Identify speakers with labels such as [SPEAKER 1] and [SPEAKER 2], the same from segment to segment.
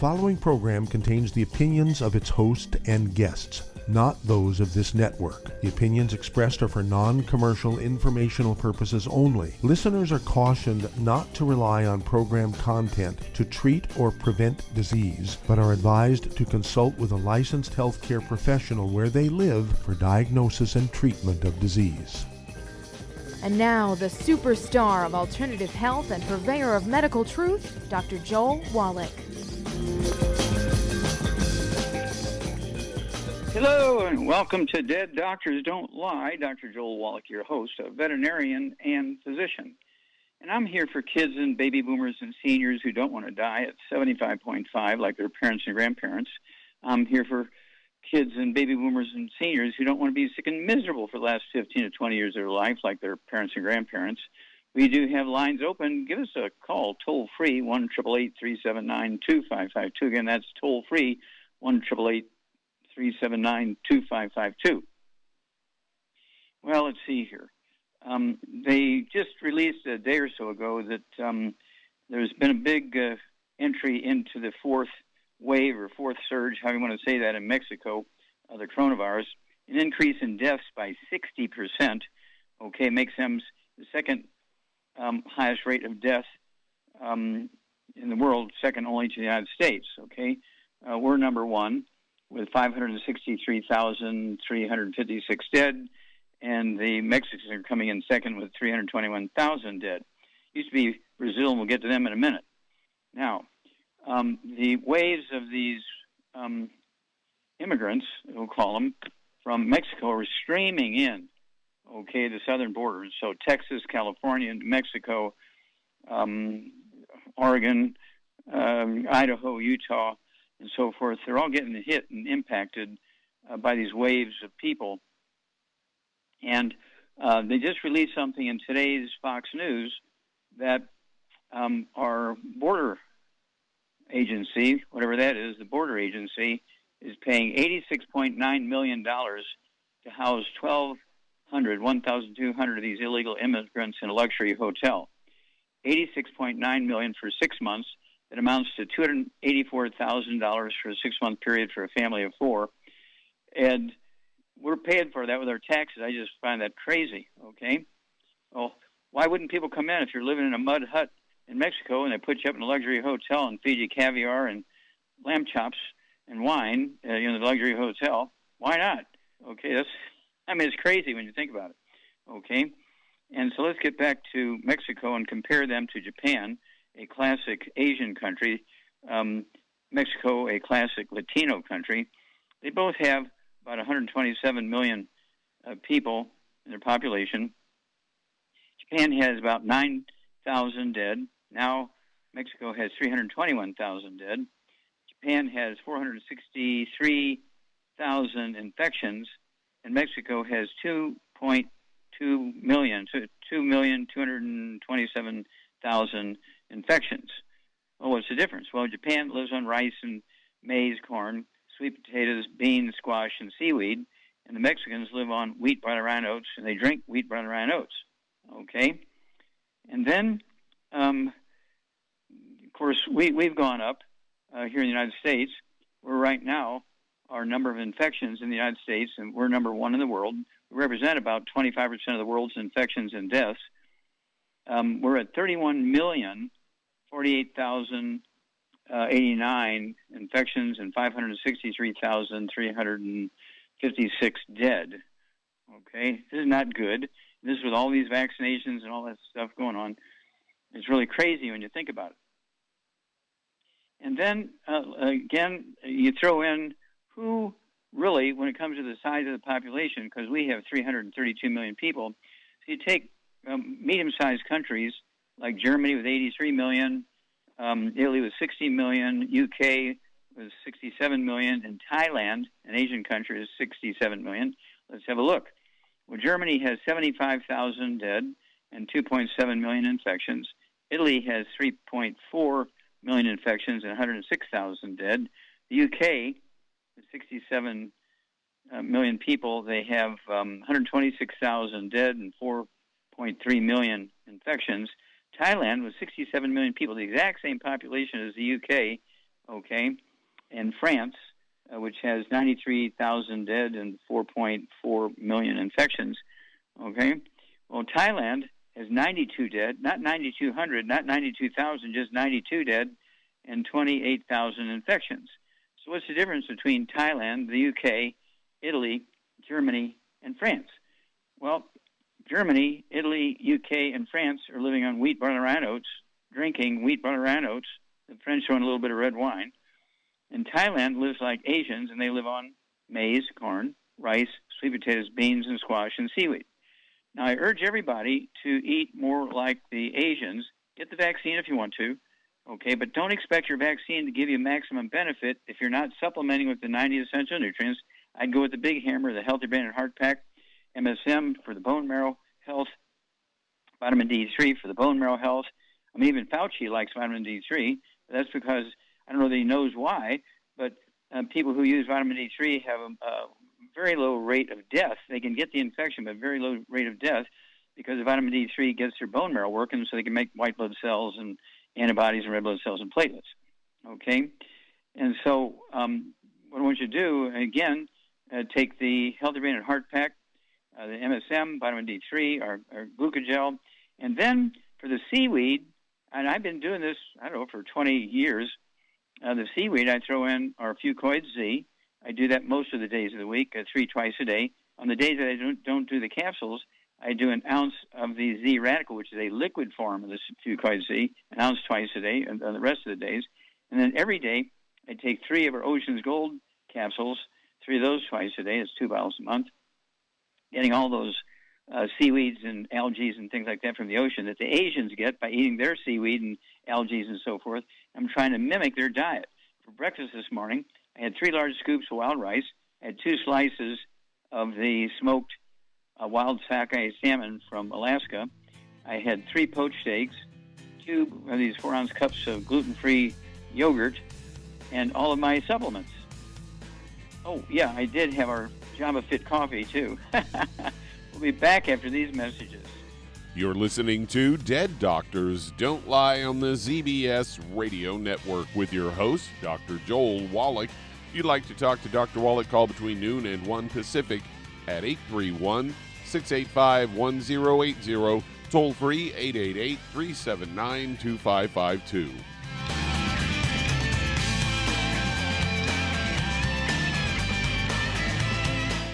[SPEAKER 1] following program contains the opinions of its host and guests, not those of this network. The opinions expressed are for non-commercial informational purposes only. Listeners are cautioned not to rely on program content to treat or prevent disease, but are advised to consult with a licensed healthcare professional where they live for diagnosis and treatment of disease.
[SPEAKER 2] And now, the superstar of alternative health and purveyor of medical truth, Dr. Joel Wallach.
[SPEAKER 3] Hello, and welcome to Dead Doctors Don't Lie. Dr. Joel Wallach, your host, a veterinarian and physician. And I'm here for kids and baby boomers and seniors who don't want to die at 75.5 like their parents and grandparents. I'm here for kids and baby boomers and seniors who don't want to be sick and miserable for the last 15 to 20 years of their life like their parents and grandparents. We do have lines open. Give us a call, toll-free, 1-888-379-2552. Again, that's toll-free, 1-888-379-2552. Well, let's see here. They just released a day or so ago that there's been a big entry into the fourth wave or fourth surge, how you want to say that, in Mexico, the coronavirus, an increase in deaths by 60%, okay, makes them the second highest rate of death in the world, second only to the United States, okay? We're number one with 563,356 dead, and the Mexicans are coming in second with 321,000 dead. Used to be Brazil, and we'll get to them in a minute. Now, the waves of these immigrants, we'll call them, from Mexico are streaming in, okay, the southern borders. So Texas, California, New Mexico, Oregon, Idaho, Utah, and so forth. They're all getting hit and impacted by these waves of people. And they just released something in today's Fox News that our border agency, whatever that is, the border agency, is paying $86.9 million to house 1,200 of these illegal immigrants in a luxury hotel. $86.9 million for 6 months. That amounts to $284,000 for a 6-month period for a family of 4. And we're paying for that with our taxes. I just find that crazy, okay? Well, why wouldn't people come in if you're living in a mud hut in Mexico and they put you up in a luxury hotel and feed you caviar and lamb chops and wine in the luxury hotel? Why not? Okay, it's crazy when you think about it, okay? And so let's get back to Mexico and compare them to Japan, a classic Asian country, Mexico, a classic Latino country. They both have about 127 million people in their population. Japan has about 9,000 dead. Now Mexico has 321,000 dead. Japan has 463,000 infections, and Mexico has 2.2 million, 2,227,000 infections. Well, what's the difference? Well, Japan lives on rice and maize, corn, sweet potatoes, beans, squash, and seaweed, and the Mexicans live on wheat, bran, rye, and oats, and they drink wheat, bran, rye, and oats. Okay? And then, of course, we've gone up here in the United States. We're right now, our number of infections in the United States, and we're number one in the world. We represent about 25% of the world's infections and deaths. We're at 31,048,089 infections and 563,356 dead. Okay? This is not good. This is with all these vaccinations and all that stuff going on. It's really crazy when you think about it. And then, again, you throw in who really, when it comes to the size of the population, because we have 332 million people, so you take medium-sized countries like Germany with 83 million, Italy with 60 million, UK with 67 million, and Thailand, an Asian country, is 67 million. Let's have a look. Well, Germany has 75,000 dead and 2.7 million infections. Italy has 3.4 million infections and 106,000 dead. The UK, with 67 million people, they have 126,000 dead and 4.3 million infections. Thailand, with 67 million people, the exact same population as the UK, okay, and France, which has 93,000 dead and 4.4 million infections, okay? Well, Thailand has 92 dead, not 9,200, not 92,000, just 92 dead and 28,000 infections. So what's the difference between Thailand, the UK, Italy, Germany, and France? Well, Germany, Italy, UK, and France are living on wheat, barley, and oats, drinking wheat, barley, and oats. The French are on a little bit of red wine. And Thailand lives like Asians, and they live on maize, corn, rice, sweet potatoes, beans, and squash, and seaweed. Now, I urge everybody to eat more like the Asians. Get the vaccine if you want to, okay, but don't expect your vaccine to give you maximum benefit if you're not supplementing with the 90 essential nutrients. I'd go with the Big Hammer, the Healthy Brain and Heart Pack, MSM for the bone marrow health, vitamin D3 for the bone marrow health. I mean, even Fauci likes vitamin D3, but that's because I don't know that he knows why, but people who use vitamin D3 have a very low rate of death. They can get the infection, but very low rate of death because the vitamin D3 gets their bone marrow working so they can make white blood cells and antibodies and red blood cells and platelets. Okay? And so what I want you to do, again, take the Healthy Brain and Heart Pack, the MSM, vitamin D3, our glucogel, and then for the seaweed, and I've been doing this, I don't know, for 20 years, the seaweed I throw in our Fucoid Z. I do that most of the days of the week, 3 twice a day. On the days that I don't do the capsules, I do an ounce of the Z Radical, which is a liquid form of the Fucoid Z, an ounce twice a day, and the rest of the days. And then every day, I take 3 of our Ocean's Gold capsules, 3 of those twice a day. It's 2 bottles a month. Getting all those seaweeds and algae and things like that from the ocean that the Asians get by eating their seaweed and algae and so forth. I'm trying to mimic their diet. For breakfast this morning, I had 3 large scoops of wild rice. I had 2 slices of the smoked wild sockeye salmon from Alaska. I had 3 poached eggs, 2 of these 4-ounce cups of gluten-free yogurt, and all of my supplements. Oh, yeah, I did have our Java Fit coffee, too. We'll be back after these messages.
[SPEAKER 4] You're listening to Dead Doctors Don't Lie on the ZBS Radio Network with your host, Dr. Joel Wallach. If you'd like to talk to Dr. Wallach, call between noon and 1 Pacific at 831-685-1080, toll free 888-379-2552.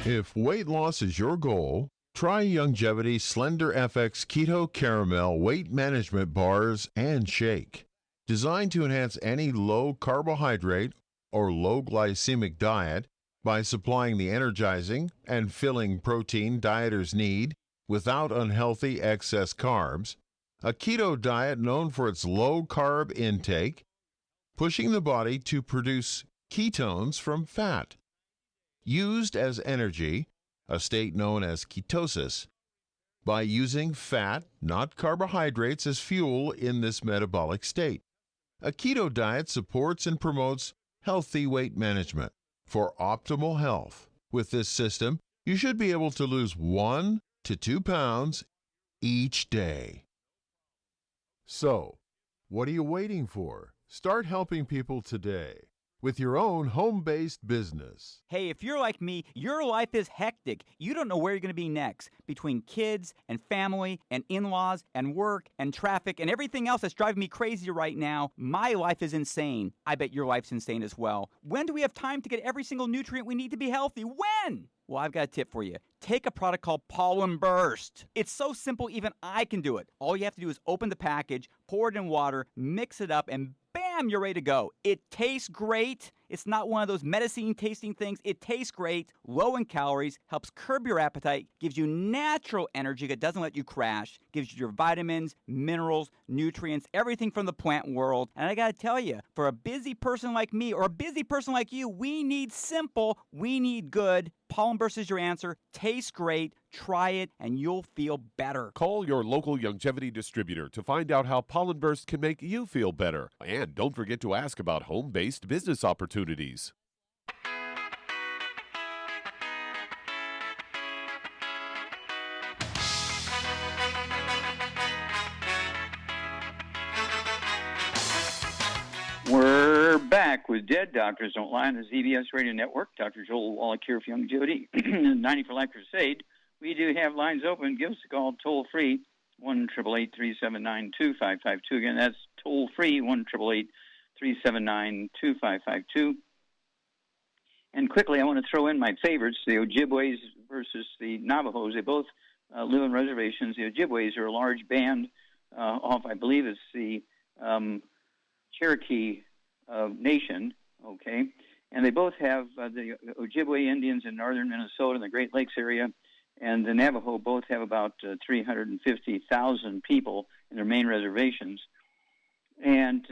[SPEAKER 1] If weight loss is your goal, try Youngevity Slender FX Keto Caramel Weight Management Bars and Shake. Designed to enhance any low carbohydrate or low glycemic diet by supplying the energizing and filling protein dieters need without unhealthy excess carbs, a keto diet known for its low carb intake, pushing the body to produce ketones from fat. Used as energy, a state known as ketosis, by using fat, not carbohydrates, as fuel in this metabolic state. A keto diet supports and promotes healthy weight management. For optimal health, with this system, you should be able to lose 1 to 2 pounds each day. So, what are you waiting for? Start helping people today with your own home-based business.
[SPEAKER 5] Hey, if you're like me, your life is hectic. You don't know where you're going to be next. Between kids and family and in-laws and work and traffic and everything else that's driving me crazy right now, my life is insane. I bet your life's insane as well. When do we have time to get every single nutrient we need to be healthy? When? Well, I've got a tip for you. Take a product called Pollen Burst. It's so simple, even I can do it. All you have to do is open the package, pour it in water, mix it up, and bam, you're ready to go. It tastes great. It's not one of those medicine tasting things. It tastes great, low in calories, helps curb your appetite, gives you natural energy that doesn't let you crash, gives you your vitamins, minerals, nutrients, everything from the plant world. And I gotta tell you, for a busy person like me or a busy person like you, we need simple, we need good. Pollen Burst is your answer. Tastes great. Try it, and you'll feel better.
[SPEAKER 4] Call your local Youngevity distributor to find out how Pollen Burst can make you feel better. And don't forget to ask about home-based business opportunities.
[SPEAKER 3] We're back with Dead Doctors Don't Lie on the ZBS Radio Network. Dr. Joel Wallach here for Young Jody, 90 for Life Crusade. We do have lines open. Give us a call toll-free, 1-888-379-2552. Again, that's toll-free, 1-888-379-2552. And quickly, I want to throw in my favorites, the Ojibways versus the Navajos. They both live on reservations. The Ojibways are a large band off, I believe it's the Cherokee Nation, okay? And they both have the Ojibwe Indians in northern Minnesota and the Great Lakes area, and the Navajo both have about 350,000 people in their main reservations. And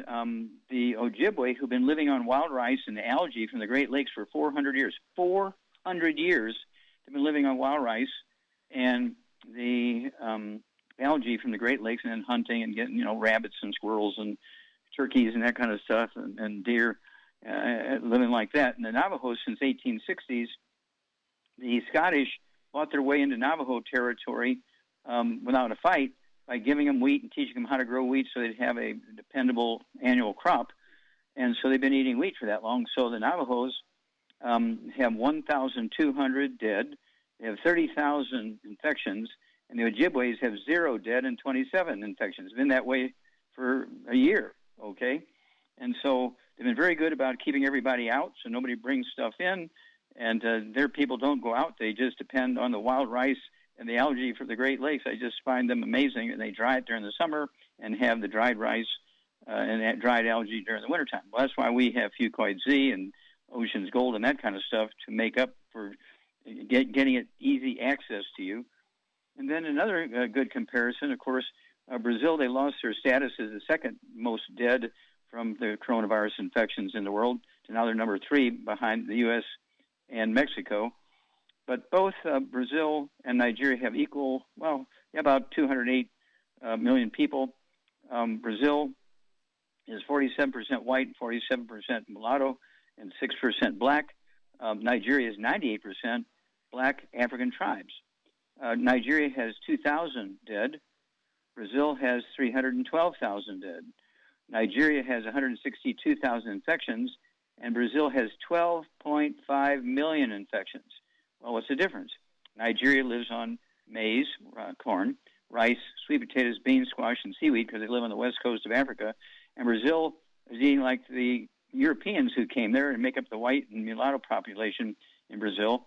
[SPEAKER 3] the Ojibwe, who've been living on wild rice and algae from the Great Lakes for 400 years. 400 years they've been living on wild rice and the algae from the Great Lakes, and then hunting and getting, rabbits and squirrels and turkeys and that kind of stuff, and deer, living like that. And the Navajos, since 1860s, the Scottish fought their way into Navajo territory without a fight by giving them wheat and teaching them how to grow wheat so they'd have a dependable annual crop. And so they've been eating wheat for that long. So the Navajos have 1,200 dead. They have 30,000 infections. And the Ojibways have 0 dead and 27 infections. It's been that way for a year, okay? And so they've been very good about keeping everybody out so nobody brings stuff in. And their people don't go out. They just depend on the wild rice and the algae for the Great Lakes. I just find them amazing. And they dry it during the summer and have the dried rice and that dried algae during the wintertime. Well, that's why we have Fucoid Z and Ocean's Gold and that kind of stuff to make up for getting it easy access to you. And then another good comparison, of course, Brazil, they lost their status as the second most dead from the coronavirus infections in the world to now they're number 3 behind the U.S. and Mexico. But both Brazil and Nigeria have equal, about 208 million people. Brazil is 47% white, 47% mulatto, and 6% black. Nigeria is 98% black African tribes. Nigeria has 2,000 dead. Brazil has 312,000 dead. Nigeria has 162,000 infections, and Brazil has 12.5 million infections. Well, what's the difference? Nigeria lives on maize, corn, rice, sweet potatoes, beans, squash, and seaweed because they live on the west coast of Africa. And Brazil is eating like the Europeans who came there and make up the white and mulatto population in Brazil.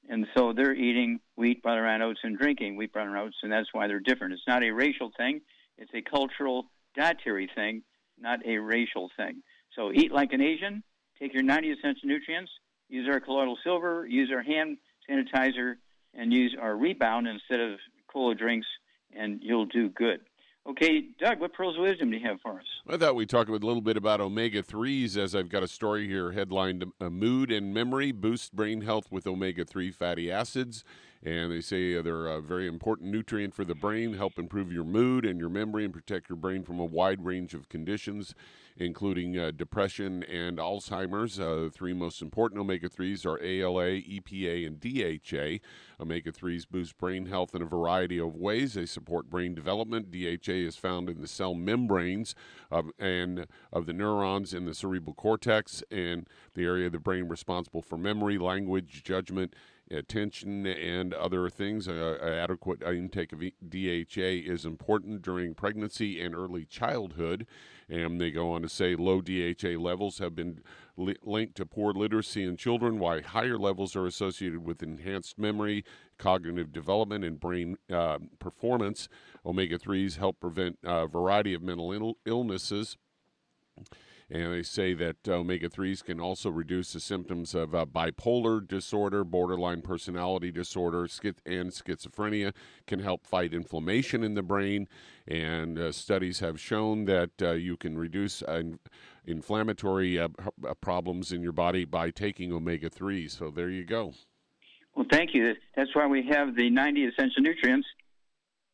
[SPEAKER 3] And so they're eating wheat, butter, oats, and drinking wheat, butter, oats, and that's why they're different. It's not a racial thing. It's a cultural, dietary thing, not a racial thing. So eat like an Asian, take your 90 essential nutrients, use our colloidal silver, use our hand sanitizer, and use our Rebound instead of cola drinks, and you'll do good. Okay, Doug, what pearls of wisdom do you have for us?
[SPEAKER 4] I thought we'd talk a little bit about omega-3s, as I've got a story here headlined, Mood and Memory Boost Brain Health with Omega-3 Fatty Acids. And they say they're a very important nutrient for the brain, help improve your mood and your memory and protect your brain from a wide range of conditions, including depression and Alzheimer's. The 3 most important omega-3s are ALA, EPA, and DHA. Omega-3s boost brain health in a variety of ways. They support brain development. DHA is found in the cell membranes of the neurons in the cerebral cortex and the area of the brain responsible for memory, language, judgment, attention, and other things. Adequate intake of DHA is important during pregnancy and early childhood. And they go on to say low DHA levels have been linked to poor literacy in children, while higher levels are associated with enhanced memory, cognitive development, and brain performance. Omega-3s help prevent a variety of mental illnesses. And they say that omega-3s can also reduce the symptoms of bipolar disorder, borderline personality disorder, and schizophrenia, can help fight inflammation in the brain. And studies have shown that you can reduce inflammatory problems in your body by taking omega-3s. So there you go.
[SPEAKER 3] Well, thank you. That's why we have the 90 essential nutrients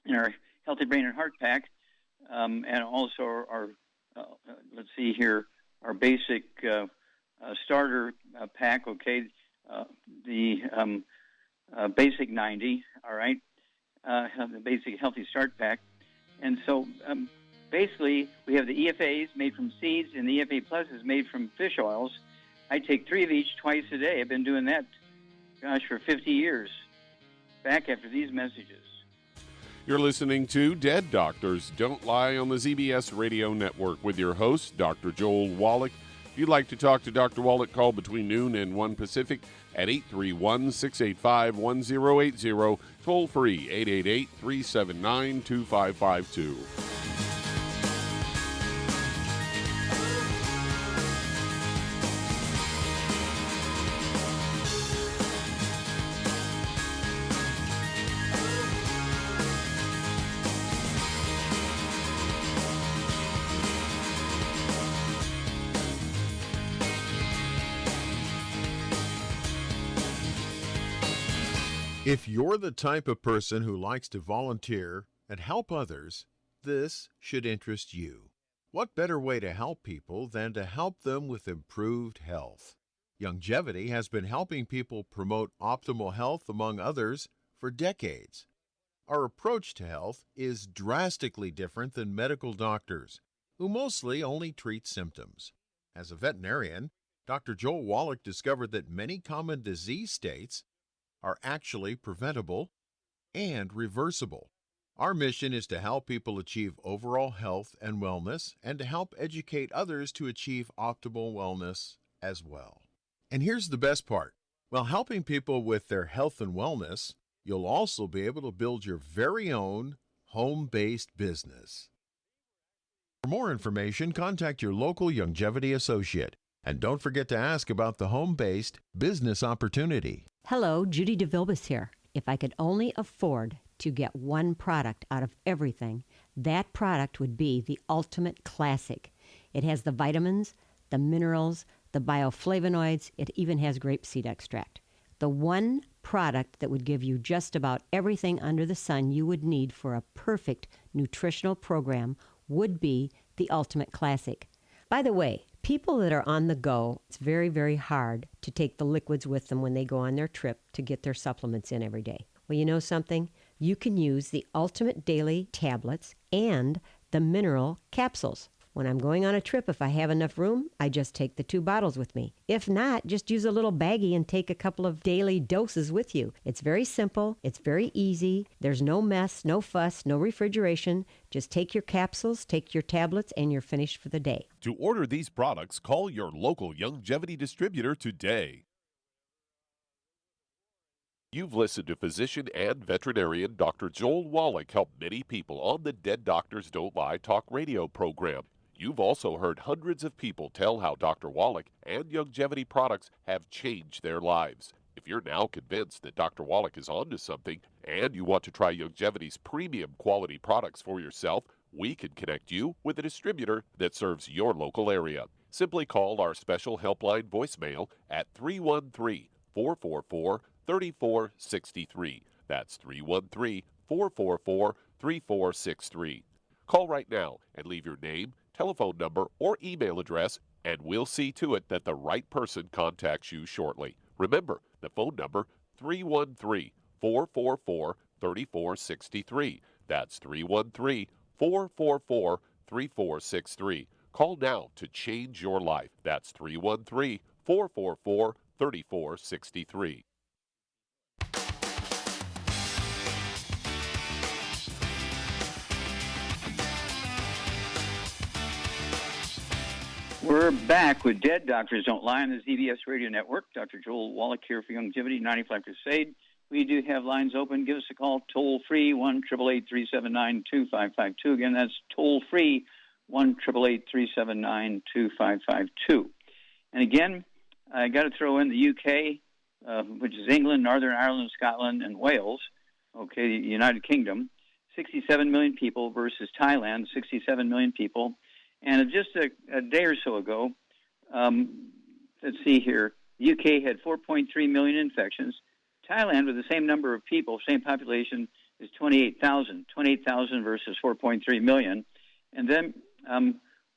[SPEAKER 3] in our Healthy Brain and Heart Pack, and also our let's see here, our basic starter pack, okay, the basic 90, all right, the basic healthy start pack. And so Basically, we have the EFAs made from seeds, and the EFA Plus is made from fish oils. I take 3 of each twice a day. I've been doing that, for 50 years. Back after these messages.
[SPEAKER 4] You're listening to Dead Doctors Don't Lie on the ZBS Radio Network with your host, Dr. Joel Wallach. If you'd like to talk to Dr. Wallach, call between noon and 1 Pacific at 831-685-1080, toll free 888-379-2552.
[SPEAKER 6] If you're the type of person who likes to volunteer and help others, this should interest you. What better way to help people than to help them with improved health? Longevity has been helping people promote optimal health, among others, for decades. Our approach to health is drastically different than medical doctors, who mostly only treat symptoms. As a veterinarian, Dr. Joel Wallach discovered that many common disease states are actually preventable and reversible. Our mission is to help people achieve overall health and wellness and to help educate others to achieve optimal wellness as well. And here's the best part. While helping people with their health and wellness, you'll also be able to build your very own home-based business. For more information, contact your local longevity associate. And don't forget to ask about the home-based business opportunity.
[SPEAKER 7] Hello, Judy DeVilbus here. If I could only afford to get one product out of everything, that product would be the Ultimate Classic. It has the vitamins, the minerals, the bioflavonoids. It even has grapeseed extract. The one product that would give you just about everything under the sun you would need for a perfect nutritional program would be the Ultimate Classic. By the way, people that are on the go, it's very, very hard to take the liquids with them when they go on their trip to get their supplements in every day. Well, you know something? You can use the Ultimate Daily Tablets and the mineral capsules. When I'm going on a trip, if I have enough room, I just take the 2 bottles with me. If not, just use a little baggie and take a couple of daily doses with you. It's very simple. It's very easy. There's no mess, no fuss, no refrigeration. Just take your capsules, take your tablets, and you're finished for the day.
[SPEAKER 8] To order these products, call your local longevity distributor today. You've listened to physician and veterinarian Dr. Joel Wallach help many people on the Dead Doctors Don't Lie talk radio program. You've also heard hundreds of people tell how Dr. Wallach and longevity products have changed their lives. If you're now convinced that Dr. Wallach is onto something and you want to try longevity's premium quality products for yourself, we can connect you with a distributor that serves your local area. Simply call our special helpline voicemail at 313-444-3463. That's 313-444-3463. Call right now and leave your name, telephone number, or email address, and we'll see to it that the right person contacts you shortly. Remember, the phone number, 313-444-3463. That's 313-444-3463. Call now to change your life. That's 313-444-3463.
[SPEAKER 3] We're back with Dead Doctors Don't Lie on the ZBS Radio Network. Dr. Joel Wallach here for Longevity 95 Crusade. We do have lines open. Give us a call toll-free, 1-888-379-2552. Again, that's toll-free, 1-888-379-2552. And again, I got to throw in the UK, which is England, Northern Ireland, Scotland, and Wales, okay, the United Kingdom, 67 million people versus Thailand, 67 million people. And just a day or so ago, let's see here, the UK had 4.3 million infections. Thailand, with the same number of people, same population, is 28,000. 28,000 versus 4.3 million. And then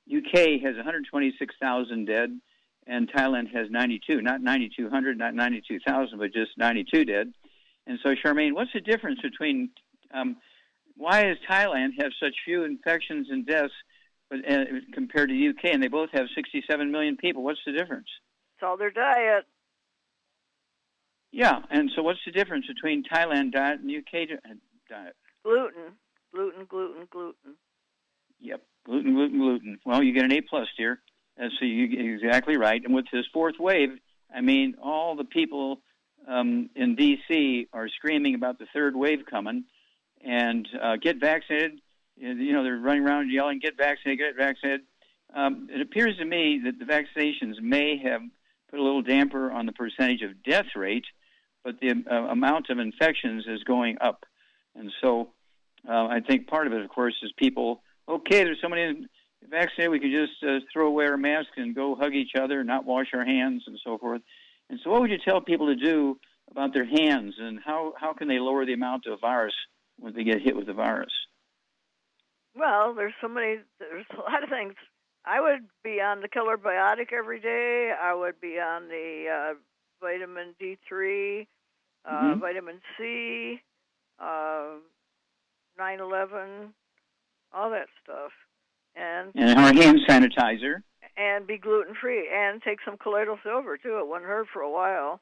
[SPEAKER 3] UK has 126,000 dead, and Thailand has 92. Not 9,200, not 92,000, but just 92 dead. And so, Charmaine, what's the difference between why does Thailand have such few infections and deaths compared to the UK? And they both have 67 million people. What's the difference?
[SPEAKER 9] It's all their diet.
[SPEAKER 3] Yeah, and so what's the difference between Thailand diet and UK diet?
[SPEAKER 9] Gluten. Gluten, gluten, gluten.
[SPEAKER 3] Yep, gluten, gluten, gluten. Well, you get an A+, dear. So you're exactly right. And with this fourth wave, I mean, all the people in D.C. are screaming about the third wave coming, and get vaccinated. You know, they're running around yelling, get vaccinated, get vaccinated. It appears to me that the vaccinations may have put a little damper on the percentage of death rate, but the amount of infections is going up. And so I think part of it, of course, is people, okay, there's so many vaccinated, we can just throw away our masks and go hug each other, not wash our hands and so forth. And so what would you tell people to do about their hands, and how can they lower the amount of virus when they get hit with the virus?
[SPEAKER 9] Well, there's a lot of things. I would be on the killer biotic every day. I would be on the vitamin D3, vitamin C, 9/11, all that stuff. And
[SPEAKER 3] our hand sanitizer.
[SPEAKER 9] And be gluten-free, and take some colloidal silver, too. It wasn't hurt for a while.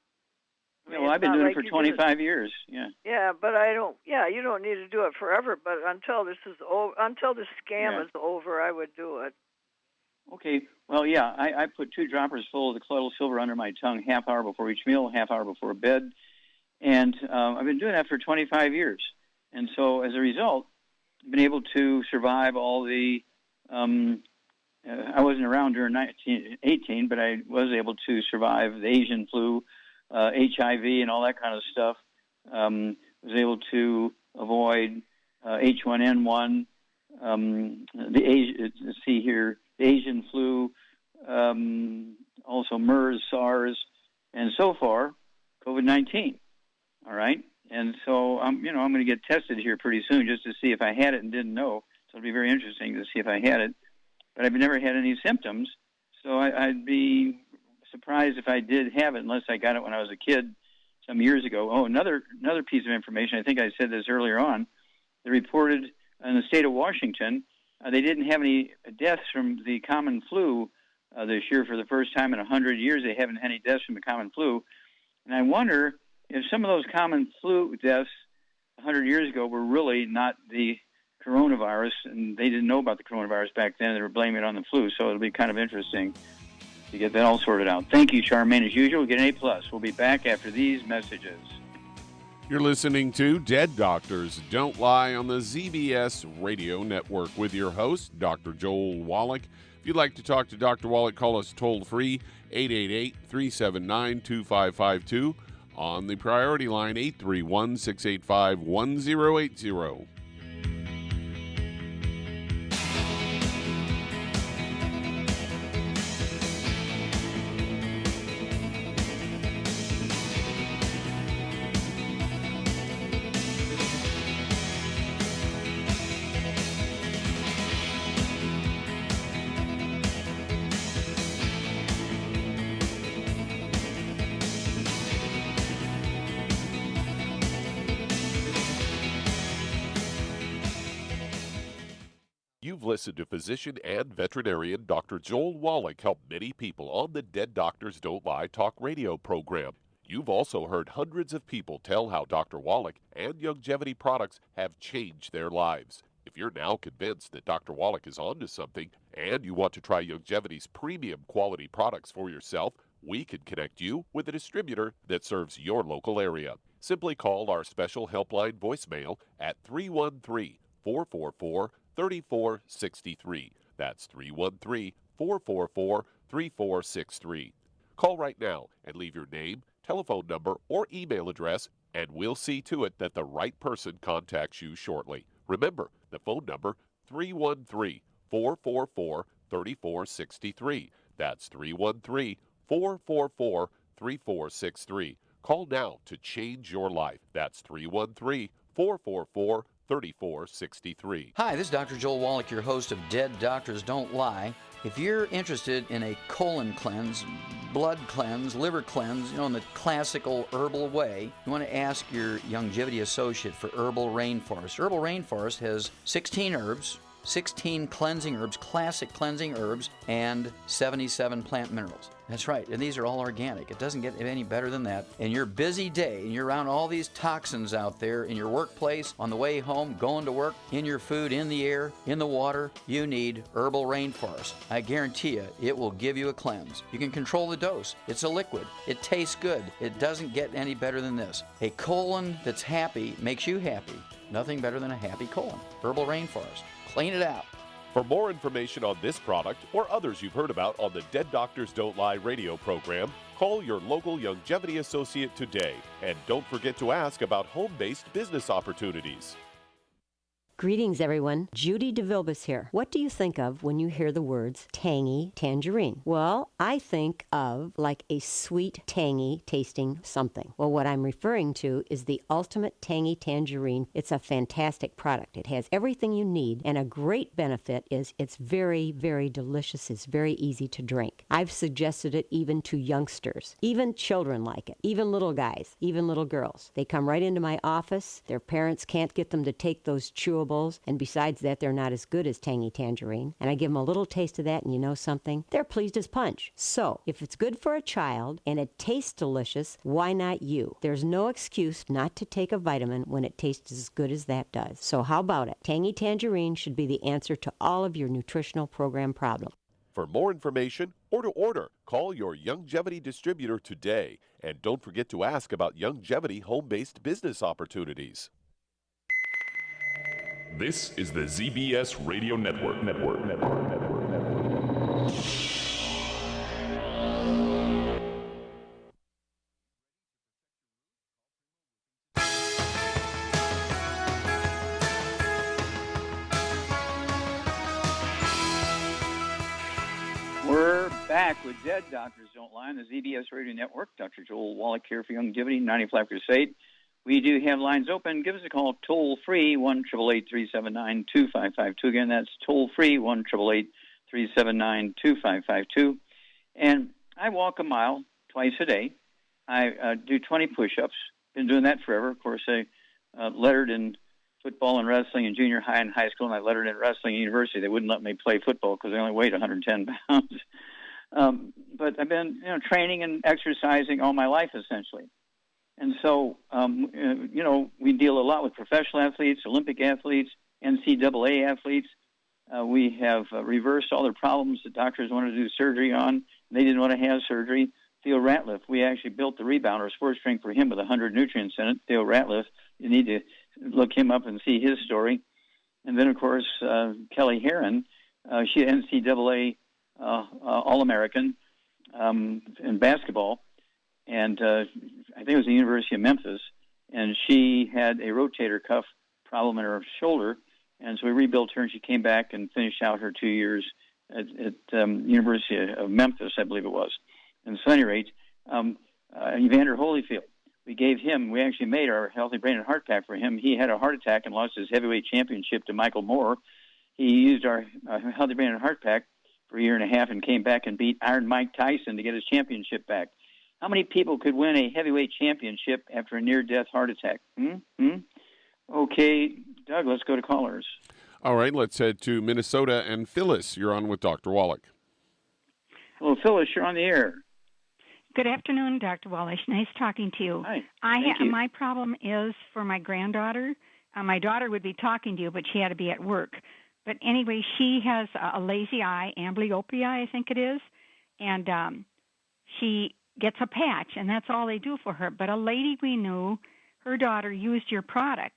[SPEAKER 3] Yeah, well, I've been doing it for 25 years, yeah.
[SPEAKER 9] Yeah, but you don't need to do it forever, but until this scam is over, I would do it.
[SPEAKER 3] Okay, well, yeah, I put 2 droppers full of the colloidal silver under my tongue half hour before each meal, half hour before bed, and I've been doing that for 25 years. And so, as a result, I've been able to survive all the, I wasn't around during 1918, but I was able to survive the Asian flu, HIV, and all that kind of stuff. Was able to avoid H1N1, let's see here, the Asian flu, also MERS, SARS, and so far, COVID-19. All right, and so I'm going to get tested here pretty soon just to see if I had it and didn't know. So it'll be very interesting to see if I had it. But I've never had any symptoms, so I'd be surprised if I did have it unless I got it when I was a kid some years ago. Oh, another piece of information, I think I said this earlier on, they reported in the state of Washington, they didn't have any deaths from the common flu this year. For the first time in 100 years, they haven't had any deaths from the common flu. And I wonder if some of those common flu deaths 100 years ago were really not the coronavirus, and they didn't know about the coronavirus back then. They were blaming it on the flu, so it'll be kind of interesting to get that all sorted out. Thank you, Charmaine. As usual, get an A+. We'll be back after these messages.
[SPEAKER 4] You're listening to Dead Doctors Don't Lie on the ZBS Radio Network with your host, Dr. Joel Wallach. If you'd like to talk to Dr. Wallach, call us toll-free, 888-379-2552. On the priority line, 831-685-1080.
[SPEAKER 8] You've listened to physician and veterinarian Dr. Joel Wallach help many people on the Dead Doctors Don't Lie talk radio program. You've also heard hundreds of people tell how Dr. Wallach and Youngevity products have changed their lives. If you're now convinced that Dr. Wallach is onto something and you want to try Youngevity's premium quality products for yourself, we can connect you with a distributor that serves your local area. Simply call our special helpline voicemail at 313-444-3463. That's 313-444-3463. Call right now and leave your name, telephone number, or email address, and we'll see to it that the right person contacts you shortly. Remember, the phone number, 313-444-3463. That's 313-444-3463. Call now to change your life. That's 313-444-3463.
[SPEAKER 10] Hi, this is Dr. Joel Wallach, your host of Dead Doctors Don't Lie. If you're interested in a colon cleanse, blood cleanse, liver cleanse, in the classical herbal way, you want to ask your longevity associate for Herbal Rainforest. Herbal Rainforest has 16 herbs, 16 cleansing herbs, classic cleansing herbs, and 77 plant minerals. That's right, and these are all organic. It doesn't get any better than that. In your busy day, and you're around all these toxins out there in your workplace, on the way home, going to work, in your food, in the air, in the water, you need Herbal Rainforest. I guarantee you, it will give you a cleanse. You can control the dose. It's a liquid. It tastes good. It doesn't get any better than this. A colon that's happy makes you happy. Nothing better than a happy colon. Herbal Rainforest. Clean it out.
[SPEAKER 8] For more information on this product or others you've heard about on the Dead Doctors Don't Lie radio program, call your local longevity associate today. And don't forget to ask about home-based business opportunities.
[SPEAKER 7] Greetings, everyone. Judy DeVilbus here. What do you think of when you hear the words tangy tangerine? Well, I think of like a sweet, tangy tasting something. Well, what I'm referring to is the Ultimate Tangy Tangerine. It's a fantastic product. It has everything you need, and a great benefit is it's very, very delicious. It's very easy to drink. I've suggested it even to youngsters. Even children like it. Even little guys. Even little girls. They come right into my office. Their parents can't get them to take those chewables, and besides that, they're not as good as Tangy Tangerine. And I give them a little taste of that, and you know something? They're pleased as punch. So, if it's good for a child and it tastes delicious, why not you? There's no excuse not to take a vitamin when it tastes as good as that does. So how about it? Tangy Tangerine should be the answer to all of your nutritional program problems.
[SPEAKER 8] For more information or to order, call your longevity distributor today. And don't forget to ask about longevity home-based business opportunities.
[SPEAKER 11] This is the ZBS Radio Network.
[SPEAKER 3] We're back with Dead Doctors Don't Lie on the ZBS Radio Network. Dr. Joel Wallach here for Longevity 95 Crusade. We do have lines open. Give us a call toll-free, 1-888-379-2552. Again, that's toll-free, 1-888-379-2552. And I walk a mile twice a day. I do 20 push-ups. Been doing that forever. Of course, I lettered in football and wrestling in junior high and high school, and I lettered in wrestling at university. They wouldn't let me play football because I only weighed 110 pounds. But I've been training and exercising all my life, essentially. And so, we deal a lot with professional athletes, Olympic athletes, NCAA athletes. We have reversed all their problems that doctors wanted to do surgery on. They didn't want to have surgery. Theo Ratliff, we actually built the rebounder sports drink for him with 100 nutrients in it. Theo Ratliff, you need to look him up and see his story. And then, of course, Kelly Herron, she's NCAA All-American in basketball. And I think it was the University of Memphis, and she had a rotator cuff problem in her shoulder, and so we rebuilt her, and she came back and finished out her 2 years at University of Memphis, I believe it was. And so, at any rate, Evander Holyfield, we actually made our Healthy Brain and Heart Pack for him. He had a heart attack and lost his heavyweight championship to Michael Moore. He used our Healthy Brain and Heart Pack for a year and a half and came back and beat Iron Mike Tyson to get his championship back. How many people could win a heavyweight championship after a near-death heart attack? Okay, Doug, let's go to callers.
[SPEAKER 4] All right, let's head to Minnesota. And Phyllis, you're on with Dr. Wallach.
[SPEAKER 3] Hello, Phyllis, you're on the air.
[SPEAKER 12] Good afternoon, Dr. Wallach. Nice talking to you.
[SPEAKER 3] Hi. Thank you.
[SPEAKER 12] My problem is for my granddaughter. My daughter would be talking to you, but she had to be at work. But anyway, she has a lazy eye, amblyopia, I think it is, and she gets a patch, and that's all they do for her. But a lady we knew, her daughter used your product,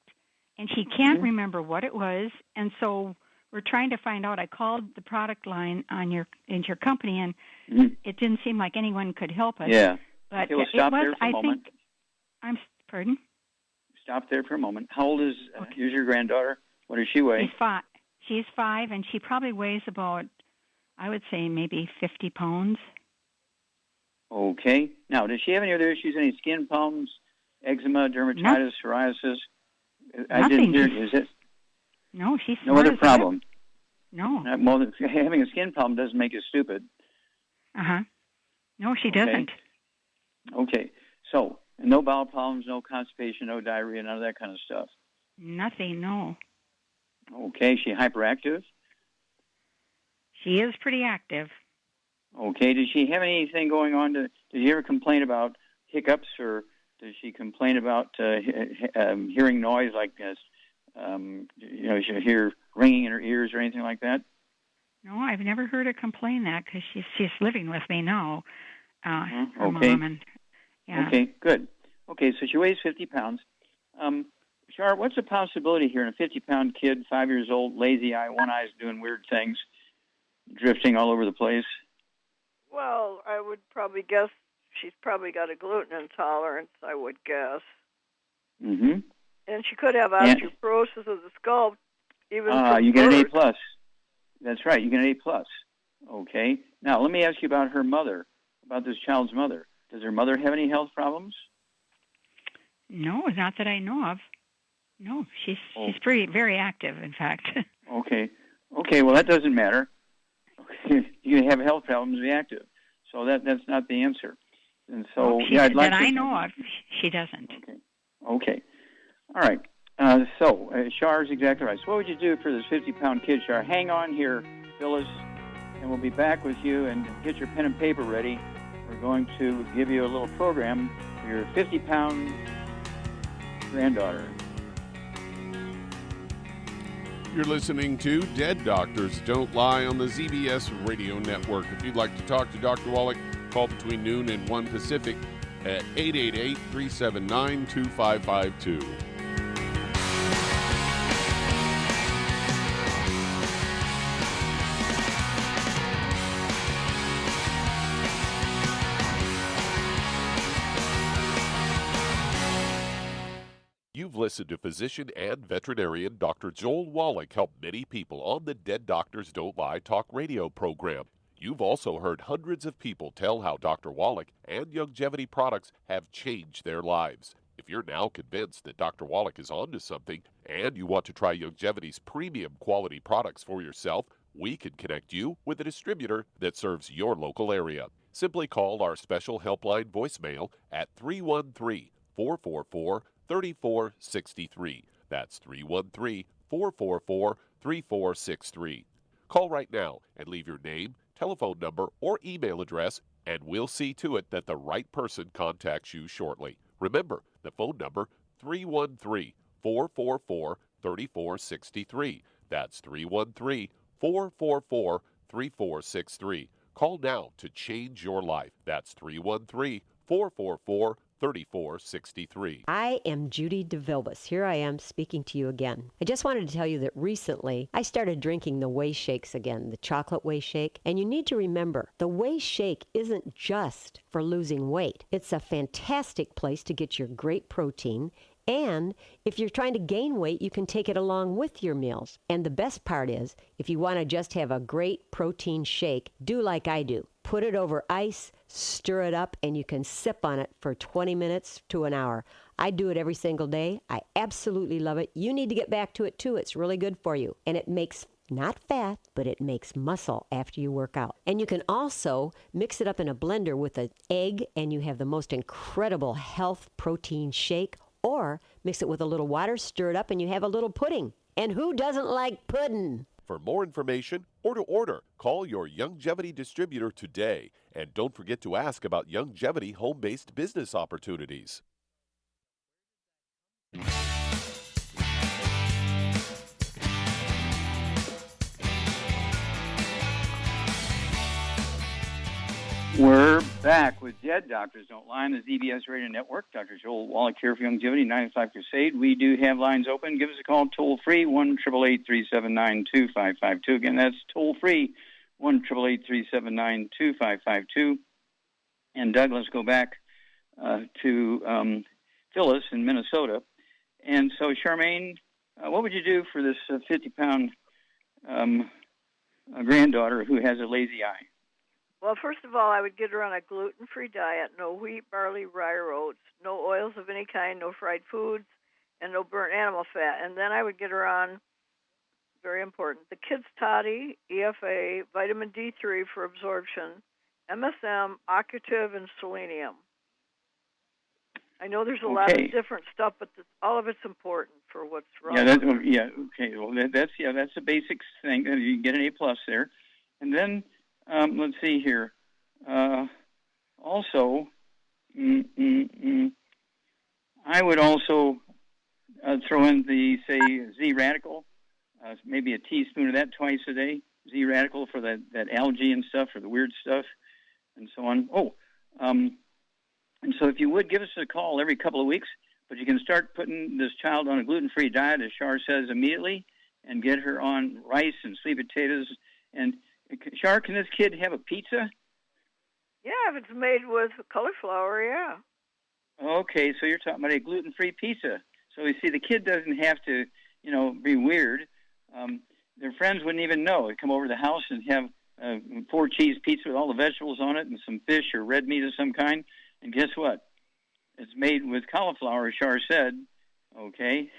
[SPEAKER 12] and she can't remember what it was, and so we're trying to find out. I called the product line in your company, and it didn't seem like anyone could help us.
[SPEAKER 3] Yeah.
[SPEAKER 12] But
[SPEAKER 3] okay, well, stop there for a moment.
[SPEAKER 12] Pardon?
[SPEAKER 3] Stop there for a moment. How old is your granddaughter? What does she weigh?
[SPEAKER 12] She's 5, and she probably weighs about, I would say, maybe 50 pounds.
[SPEAKER 3] Okay. Now, does she have any other issues, any skin problems, eczema, dermatitis, psoriasis?
[SPEAKER 12] Nothing.
[SPEAKER 3] Is it?
[SPEAKER 12] No, she's
[SPEAKER 3] no other problem.
[SPEAKER 12] No.
[SPEAKER 3] Well, having a skin problem doesn't make you stupid.
[SPEAKER 12] Uh-huh. No, she doesn't.
[SPEAKER 3] Okay. So, no bowel problems, no constipation, no diarrhea, none of that kind of stuff.
[SPEAKER 12] Nothing, no.
[SPEAKER 3] Okay. Is she hyperactive?
[SPEAKER 12] She is pretty active.
[SPEAKER 3] Okay. Does she have anything going on? Does she ever complain about hiccups, or does she complain about hearing noise, like she'll hear ringing in her ears or anything like that?
[SPEAKER 12] No, I've never heard her complain that because she's living with me now. Her
[SPEAKER 3] Okay.
[SPEAKER 12] mom and yeah.
[SPEAKER 3] Okay, good. Okay, so she weighs 50 pounds. Char, what's the possibility here in a 50-pound kid, 5 years old, lazy eye, one eye's doing weird things, drifting all over the place?
[SPEAKER 9] Well, I would probably guess she's probably got a gluten intolerance, I would guess.
[SPEAKER 3] Mm-hmm.
[SPEAKER 9] And she could have osteoporosis of the skull, even from
[SPEAKER 3] you get an
[SPEAKER 9] birth.
[SPEAKER 3] A+. That's right, you get an A+. Okay. Now, let me ask you about her mother, about this child's mother. Does her mother have any health problems?
[SPEAKER 12] No, not that I know of. No, she's very active, in fact.
[SPEAKER 3] Okay. Okay, well, that doesn't matter. You can have health problems, be active. So that's not the answer. And so, I'd like
[SPEAKER 12] that
[SPEAKER 3] to...
[SPEAKER 12] I know of, she doesn't.
[SPEAKER 3] Okay. All right. Char's exactly right. So what would you do for this 50-pound kid, Char? Hang on here, Phyllis, and we'll be back with you, and get your pen and paper ready. We're going to give you a little program for your 50-pound granddaughter.
[SPEAKER 4] You're listening to Dead Doctors Don't Lie on the ZBS Radio Network. If you'd like to talk to Dr. Wallach, call between noon and 1 Pacific at 888-379-2552.
[SPEAKER 8] You've listened to physician and veterinarian Dr. Joel Wallach help many people on the Dead Doctors Don't Lie talk radio program. You've also heard hundreds of people tell how Dr. Wallach and Youngevity products have changed their lives. If you're now convinced that Dr. Wallach is onto something and you want to try Youngevity's premium quality products for yourself, we can connect you with a distributor that serves your local area. Simply call our special helpline voicemail at 313-444-3463. That's 313-444-3463. Call right now and leave your name, telephone number, or email address, and we'll see to it that the right person contacts you shortly. Remember, the phone number, 313-444-3463. That's 313-444-3463. Call now to change your life. That's 313-444-3463.
[SPEAKER 7] I am Judy DeVilbus. Here I am speaking to you again. I just wanted to tell you that recently I started drinking the Whey Shakes again, the chocolate Whey Shake. And you need to remember, the Whey Shake isn't just for losing weight. It's a fantastic place to get your great protein. And if you're trying to gain weight, you can take it along with your meals. And the best part is, if you want to just have a great protein shake, do like I do. Put it over ice, stir it up, and you can sip on it for 20 minutes to an hour. I do it every single day. I absolutely love it. You need to get back to it too. It's really good for you. And it makes not fat, but it makes muscle after you work out. And you can also mix it up in a blender with an egg, and you have the most incredible health protein shake. Or mix it with a little water, stir it up, and you have a little pudding. And who doesn't like pudding?
[SPEAKER 8] For more information or to order, call your Youngevity distributor today. And don't forget to ask about Youngevity home-based business opportunities.
[SPEAKER 3] We're back with Dead Doctors Don't Lie on the ZBS Radio Network. Dr. Joel Wallach here for Youngevity, 95 Crusade. We do have lines open. Give us a call toll-free, 1-888-379-2552. Again, that's toll-free, 1-888-379-2552. And Doug, let's go back to Phyllis in Minnesota. And so, Charmaine, what would you do for this 50-pound granddaughter who has a lazy eye?
[SPEAKER 9] Well, first of all, I would get her on a gluten-free diet, no wheat, barley, rye, or oats, no oils of any kind, no fried foods, and no burnt animal fat. And then I would get her on very important. The Kids Toddy, EFA, vitamin D3 for absorption, MSM, occutive, and selenium. I know there's a lot of different stuff, but all of it's important for what's wrong.
[SPEAKER 3] Okay. Well, that's a basic thing. You can get an A+ there. And then, let's see here. Also, I would also throw in the, say, Z-Radical, maybe a teaspoon of that twice a day. Z-Radical for that algae and stuff, for the weird stuff, and so on. And so if you would, give us a call every couple of weeks, but you can start putting this child on a gluten-free diet, as Shar says, immediately, and get her on rice and sweet potatoes. And, Shar, can this kid have a pizza?
[SPEAKER 9] Yeah, if it's made with cauliflower, yeah.
[SPEAKER 3] Okay, so you're talking about a gluten-free pizza. So you see, the kid doesn't have to, be weird. Their friends wouldn't even know. They'd come over to the house and have 4-cheese pizza with all the vegetables on it and some fish or red meat of some kind. And guess what? It's made with cauliflower, as Shar said, okay?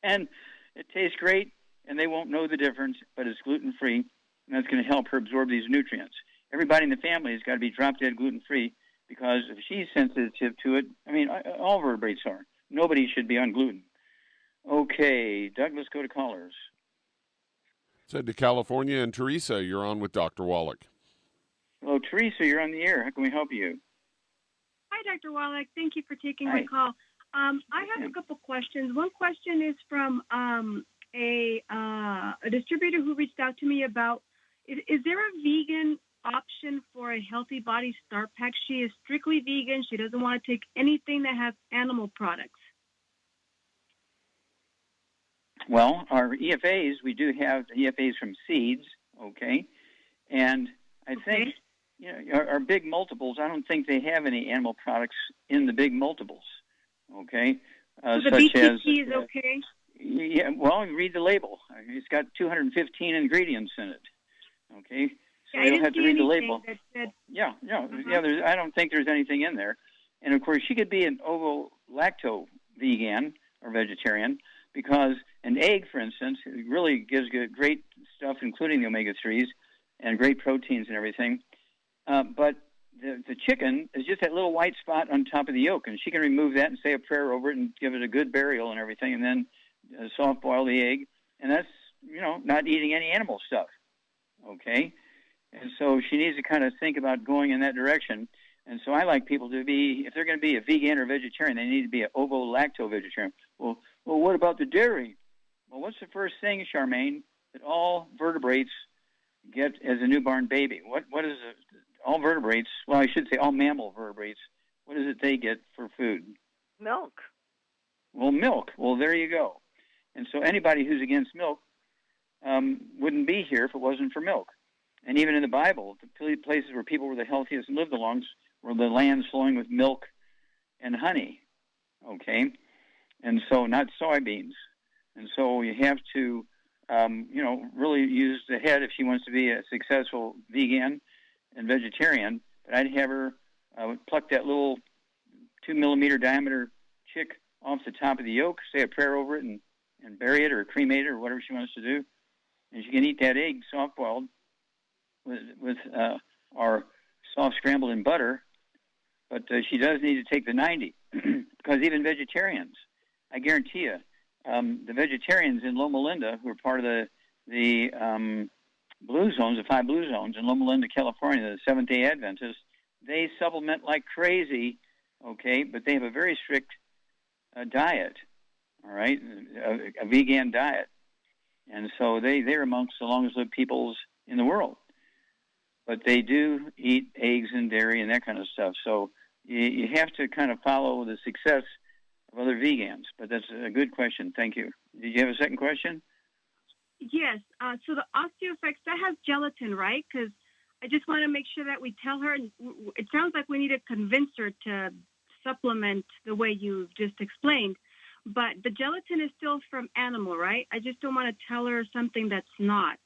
[SPEAKER 3] And it tastes great, and they won't know the difference, but it's gluten-free, and that's going to help her absorb these nutrients. Everybody in the family has got to be drop-dead gluten-free, because if she's sensitive to it, all vertebrates are. Nobody should be on gluten. Okay, Doug, let's go to callers.
[SPEAKER 4] Said to California, and Teresa, you're on with Dr. Wallach.
[SPEAKER 3] Hello, Teresa, you're on the air. How can we help you?
[SPEAKER 13] Hi, Dr. Wallach. Thank you for taking my call. I have a couple questions. One question is from a distributor who reached out to me about, is there a vegan option for a Healthy Body Start Pack? She is strictly vegan. She doesn't want to take anything that has animal products.
[SPEAKER 3] Well, our EFAs, we do have EFAs from seeds, okay? And I think, our big multiples, I don't think they have any animal products in the big multiples, okay?
[SPEAKER 13] So the
[SPEAKER 3] such
[SPEAKER 13] BTT is okay?
[SPEAKER 3] Yeah, well, read the label. It's got 215 ingredients in it, okay? So you'll have to read the label.
[SPEAKER 13] That said,
[SPEAKER 3] I don't think there's anything in there. And, of course, she could be an ovo-lacto vegan or vegetarian, because an egg, for instance, really gives great stuff, including the omega-3s and great proteins and everything. But the chicken is just that little white spot on top of the yolk, and she can remove that and say a prayer over it and give it a good burial and everything, and then soft-boil the egg. And that's, not eating any animal stuff, okay? And so she needs to kind of think about going in that direction. And so I like people to be, if they're going to be a vegan or vegetarian, they need to be an ovo-lacto vegetarian. Well, what about the dairy? Well, what's the first thing, Charmaine, that all vertebrates get as a newborn baby? What is it? All vertebrates, well, I should say all mammal vertebrates, what is it they get for food?
[SPEAKER 9] Milk.
[SPEAKER 3] Well, milk. Well, there you go. And so anybody who's against milk wouldn't be here if it wasn't for milk. And even in the Bible, the places where people were the healthiest and lived the longest were the lands flowing with milk and honey, okay? And so not soybeans. And so you have to, really use the head if she wants to be a successful vegan and vegetarian. But I'd have her pluck that little 2-millimeter diameter chick off the top of the yolk, say a prayer over it, and bury it or cremate it or whatever she wants to do. And she can eat that egg soft-boiled with our soft scrambled in butter. But she does need to take the 90, because even vegetarians, I guarantee you, the vegetarians in Loma Linda, who are part of the blue zones, the 5 blue zones in Loma Linda, California, the Seventh-day Adventists, they supplement like crazy, okay, but they have a very strict diet, all right, a vegan diet. And so they're amongst the longest-lived peoples in the world. But they do eat eggs and dairy and that kind of stuff. So you have to kind of follow the success of other vegans. But that's a good question. Thank you. Did you have a second question?
[SPEAKER 13] Yes. So the OsteoFX, that has gelatin, right? Because I just want to make sure that we tell her. It sounds like we need to convince her to supplement the way you just explained. But the gelatin is still from animal, right? I just don't want to tell her something that's not.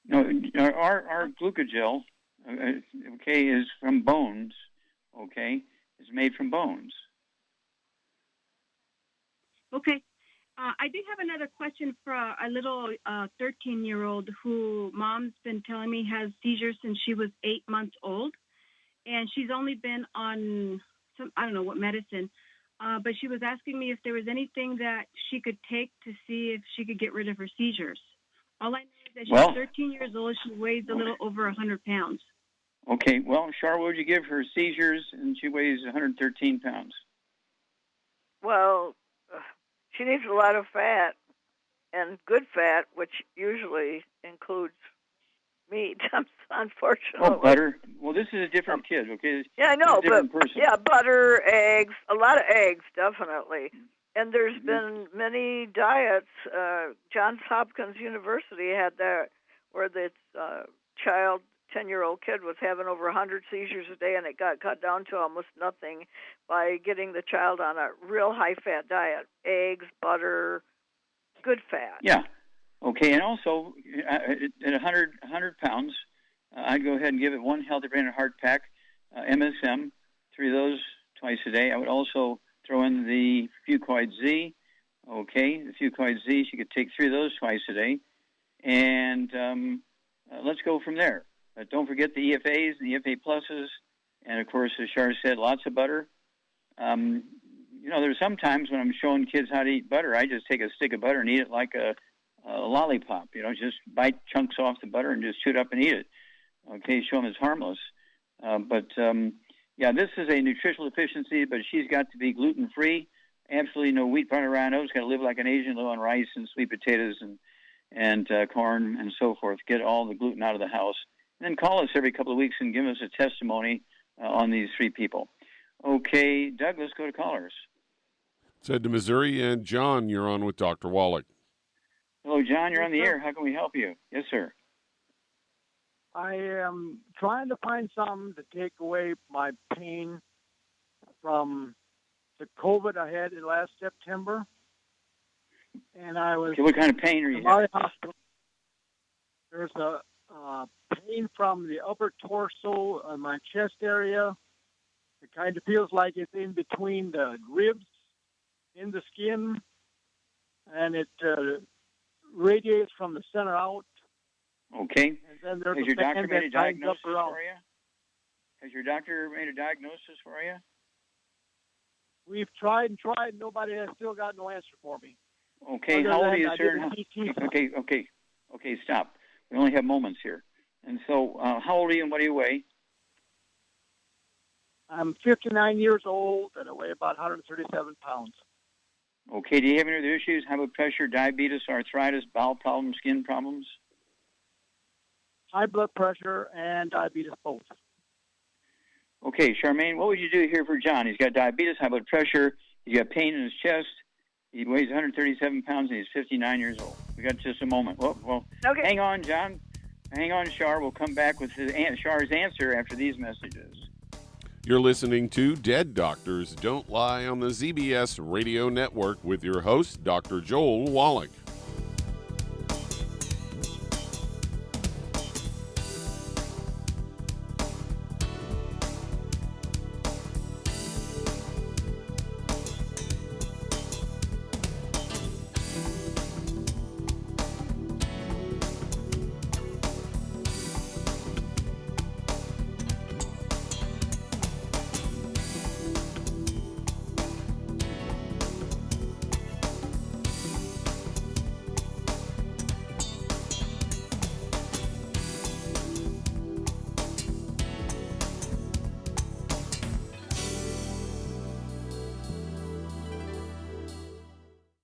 [SPEAKER 3] No, our glucogel, okay, is from bones, okay? It's made from bones.
[SPEAKER 13] Okay. I did have another question for a little 13-year-old who mom's been telling me has seizures since she was 8 months old. And she's only been on I don't know what medicine, but she was asking me if there was anything that she could take to see if she could get rid of her seizures. All I know is that she's 13 years old. She weighs a little over 100 pounds.
[SPEAKER 3] Okay, well, Char, what would you give her seizures? And she weighs 113 pounds.
[SPEAKER 9] Well, she needs a lot of fat, and good fat, which usually includes meat, unfortunately.
[SPEAKER 3] Oh, butter. Well, this is a different kid, okay?
[SPEAKER 9] Yeah, I know,
[SPEAKER 3] but person.
[SPEAKER 9] Yeah, butter, eggs, a lot of eggs, definitely. And there's been many diets. Johns Hopkins University had that, where this child, 10-year-old kid, was having over 100 seizures a day, and it got cut down to almost nothing by getting the child on a real high-fat diet. Eggs, butter, good fat.
[SPEAKER 3] Yeah. Okay, and also, at 100 pounds, I'd go ahead and give it one Healthy Brain and Heart Pack, MSM, 3 of those twice a day. I would also throw in the Fucoid Z. Okay, the Fucoid Z, she could take 3 of those twice a day. And let's go from there. Don't forget the EFAs and the EFA pluses. And, of course, as Char said, lots of butter. There's some times when I'm showing kids how to eat butter, I just take a stick of butter and eat it like a lollipop. Just bite chunks off the butter and just chew it up and eat it. Okay, show them it's harmless. This is a nutritional deficiency, but she's got to be gluten-free. Absolutely no wheat, butter, rhinos. Got to live like an Asian, live on rice and sweet potatoes and corn and so forth. Get all the gluten out of the house. And then call us every couple of weeks and give us a testimony on these 3 people. Okay, Doug, let's go to callers.
[SPEAKER 4] Let's head to Missouri. And John, you're on with Dr. Wallach.
[SPEAKER 3] Hello, John. You're on the air. How can we help you? Yes, sir.
[SPEAKER 14] I am trying to find something to take away my pain from the COVID I had last September. And I was...
[SPEAKER 3] Okay, what kind of pain are you having?
[SPEAKER 14] Hospital. There's a pain from the upper torso and my chest area. It kind of feels like it's in between the ribs, in the skin, and it radiates from the center out.
[SPEAKER 3] Okay.
[SPEAKER 14] And then there's
[SPEAKER 3] Has your doctor made a diagnosis for
[SPEAKER 14] you?
[SPEAKER 3] Has your doctor made a diagnosis for you?
[SPEAKER 14] We've tried and tried. Nobody has still got no answer for me.
[SPEAKER 3] Okay. How old are you, sir? Okay, stop. We only have moments here. And so, how old are you and what do you weigh?
[SPEAKER 14] I'm 59 years old and I weigh about 137 pounds.
[SPEAKER 3] Okay. Do you have any other issues? High blood pressure, diabetes, arthritis, bowel problems, skin problems?
[SPEAKER 14] High blood pressure and diabetes both.
[SPEAKER 3] Okay, Charmaine, what would you do here for John? He's got diabetes, high blood pressure, he's got pain in his chest, he weighs 137 pounds, and he's 59 years old. We got just a moment. Well,
[SPEAKER 9] okay.
[SPEAKER 3] Hang on, John. Hang on, Char. We'll come back with Char's answer after these messages.
[SPEAKER 4] You're listening to Dead Doctors Don't Lie on the ZBS Radio Network with your host, Dr. Joel Wallach.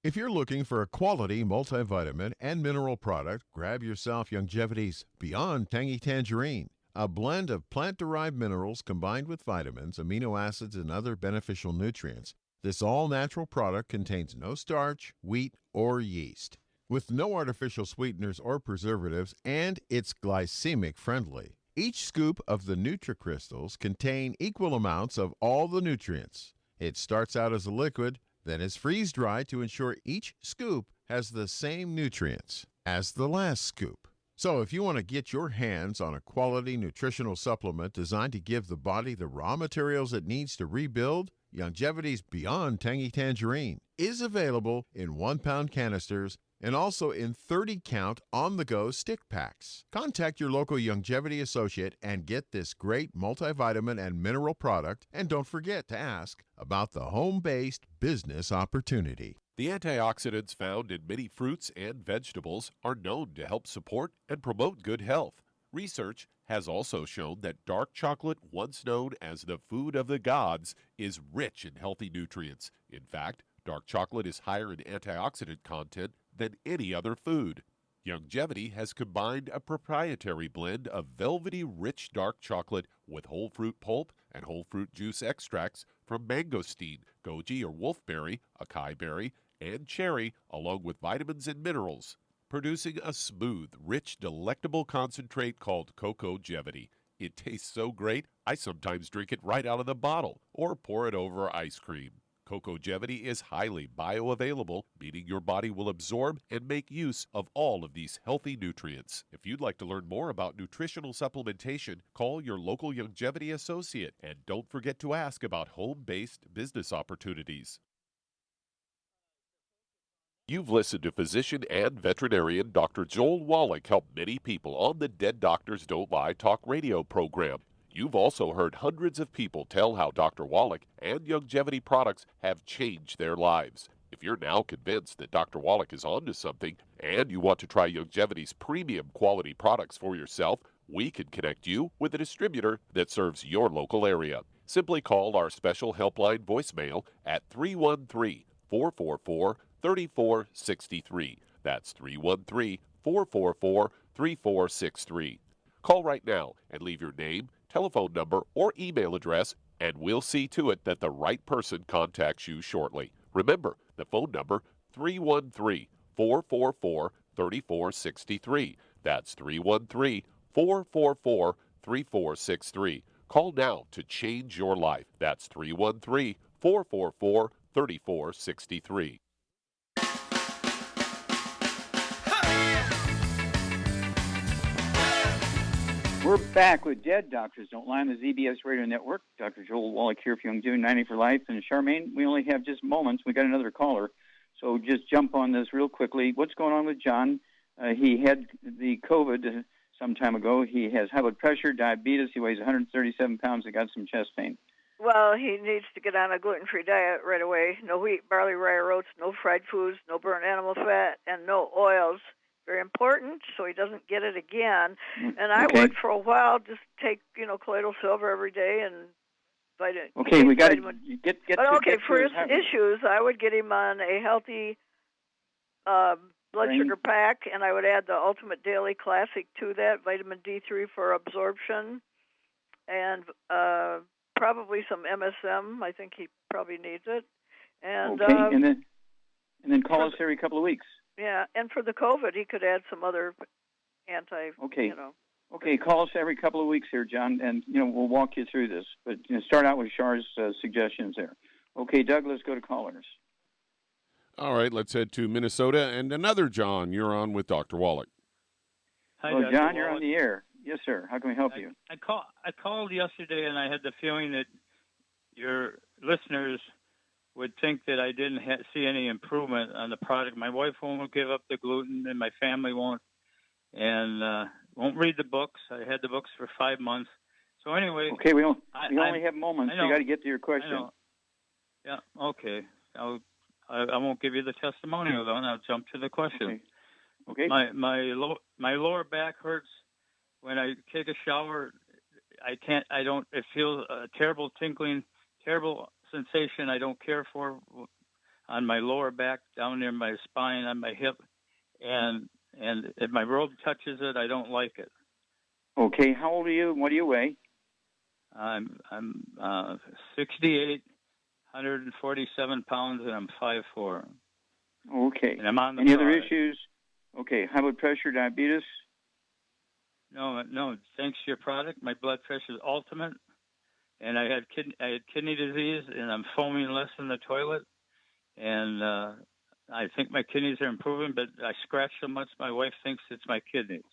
[SPEAKER 6] If you're looking for a quality multivitamin and mineral product, grab yourself Longevity's Beyond Tangy Tangerine, a blend of plant-derived minerals combined with vitamins, amino acids, and other beneficial nutrients. This all-natural product contains no starch, wheat, or yeast, with no artificial sweeteners or preservatives, and it's glycemic friendly. Each scoop of the NutriCrystals contain equal amounts of all the nutrients. It starts out as a liquid, then is freeze-dried to ensure each scoop has the same nutrients as the last scoop. So if you want to get your hands on a quality nutritional supplement designed to give the body the raw materials it needs to rebuild, Longevity's Beyond Tangy Tangerine is available in 1-pound canisters and also in 30-count on-the-go stick packs. Contact your local Longevity associate and get this great multivitamin and mineral product, and don't forget to ask about the home-based business opportunity.
[SPEAKER 8] The antioxidants found in many fruits and vegetables are known to help support and promote good health. Research has also shown that dark chocolate, once known as the food of the gods, is rich in healthy nutrients. In fact, dark chocolate is higher in antioxidant content than any other food. Longevity has combined a proprietary blend of velvety rich dark chocolate with whole fruit pulp and whole fruit juice extracts from mangosteen, goji or wolfberry, acai berry, and cherry, along with vitamins and minerals, producing a smooth, rich, delectable concentrate called Cocogevity. It tastes so great, I sometimes drink it right out of the bottle or pour it over ice cream. Cocogevity is highly bioavailable, meaning your body will absorb and make use of all of these healthy nutrients. If you'd like to learn more about nutritional supplementation, call your local Longevity associate, and don't forget to ask about home-based business opportunities. You've listened to physician and veterinarian Dr. Joel Wallach help many people on the Dead Doctors Don't Lie talk radio program. You've also heard hundreds of people tell how Dr. Wallach and Longevity products have changed their lives. If you're now convinced that Dr. Wallach is onto something and you want to try Longevity's premium quality products for yourself, we can connect you with a distributor that serves your local area. Simply call our special helpline voicemail at 313-444-3463. That's 313-444-3463. Call right now and leave your name, telephone number, or email address, and we'll see to it that the right person contacts you shortly. Remember, the phone number, 313-444-3463. That's 313-444-3463. Call now to change your life. That's 313-444-3463.
[SPEAKER 3] We're back with Dead Doctors Don't Lie on the ZBS Radio Network. Dr. Joel Wallach here for Young June 90 for Life. And Charmaine, we only have just moments. We got another caller. So just jump on this real quickly. What's going on with John? He had the COVID some time ago. He has high blood pressure, diabetes. He weighs 137 pounds. He got some chest pain.
[SPEAKER 9] Well, he needs to get on a gluten-free diet right away. No wheat, barley, rye, oats, no fried foods, no burnt animal fat, and no oils. Very important, so he doesn't get it again. And I would, for a while, just take, colloidal silver every day and vitamin.
[SPEAKER 3] Okay, we got to get.
[SPEAKER 9] But okay, for his issues, I would get him on a healthy blood sugar pack, and I would add the Ultimate Daily Classic to that, vitamin D3 for absorption, and probably some MSM. I think he probably needs it. And
[SPEAKER 3] okay, and then call us every couple of weeks.
[SPEAKER 9] Yeah, and for the COVID, he could add some other
[SPEAKER 3] Okay. Okay, call us every couple of weeks here, John, and we'll walk you through this. But start out with Char's suggestions there. Okay, Doug, let's go to callers.
[SPEAKER 4] All right, let's head to Minnesota, and another John. You're on with Dr. Wallach.
[SPEAKER 3] Hi, well, John, you're on the air. Yes, sir. How can we help you?
[SPEAKER 15] I called yesterday, and I had the feeling that your listeners would think that I didn't see any improvement on the product. My wife won't give up the gluten, and my family won't, and won't read the books. I had the books for 5 months. So anyway,
[SPEAKER 3] okay, we only have moments. You got to get to your question.
[SPEAKER 15] Yeah, okay. I won't give you the testimonial though, and I'll jump to the question.
[SPEAKER 3] Okay.
[SPEAKER 15] My lower back hurts when I take a shower. It feels a terrible tinkling, terrible sensation I don't care for on my lower back, down near my spine, on my hip, and if my robe touches it, I don't like it.
[SPEAKER 3] Okay, how old are you? What do you weigh?
[SPEAKER 15] I'm 68, 147 pounds, and I'm 5'4".
[SPEAKER 3] Okay.
[SPEAKER 15] And I'm on the
[SPEAKER 3] Any other issues? Okay, high blood pressure, diabetes?
[SPEAKER 15] No. Thanks to your product, my blood pressure is ultimate. And I had kidney disease, and I'm foaming less in the toilet. And I think my kidneys are improving, but I scratch so much, my wife thinks it's my kidneys.